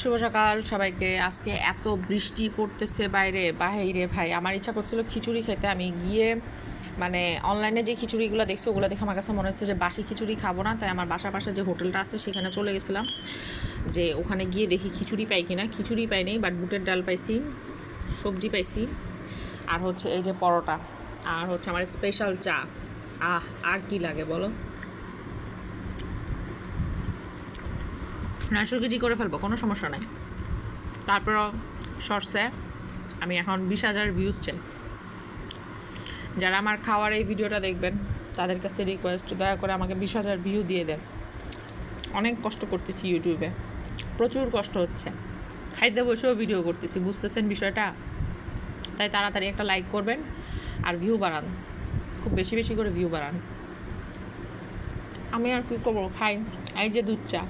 শুভ সকাল সবাইকে। আজকে এত বৃষ্টি পড়তেছে বাইরে ভাই, আমার ইচ্ছা করছিল খিচুড়ি খেতে। আমি গিয়ে মানে অনলাইনে যে খিচুড়িগুলো দেখছি ওগুলো দেখে আমার কাছে মনে হচ্ছে যে বাসি খিচুড়ি খাবো না, তাই আমার বাসার পাশে যে হোটেলটা আছে সেখানে চলে গেছিলাম যে ওখানে গিয়ে দেখি খিচুড়ি পাই কিনা। খিচুড়ি পাইনি, বাট বুটের ডাল পাইছি, সবজি পাইছি, আর হচ্ছে এই যে পরোটা, আর হচ্ছে আমার স্পেশাল চা। আর কি লাগে বলো? 900 কেজি করে ফেলবো, কোনো সমস্যা নাই। তারপরও শর্টসে আমি এখন 20,000 ভিউজ চাই। যারা আমার খাওয়ার এই ভিডিওটা দেখবেন তাদের কাছে রিকোয়েস্ট, দয়া করে আমাকে 20,000 ভিউ দিয়ে দেন। অনেক কষ্ট করতেছি ইউটিউবে, প্রচুর কষ্ট হচ্ছে। খাইতে বসেও ভিডিও করতেছি, বুঝতেছেন বিষয়টা? তাই তাড়াতাড়ি একটা লাইক করবেন আর ভিউ বাড়ান, খুব বেশি বেশি করে ভিউ বাড়ান। আমি আর কী করবো, খাই এই যে দুধ চা।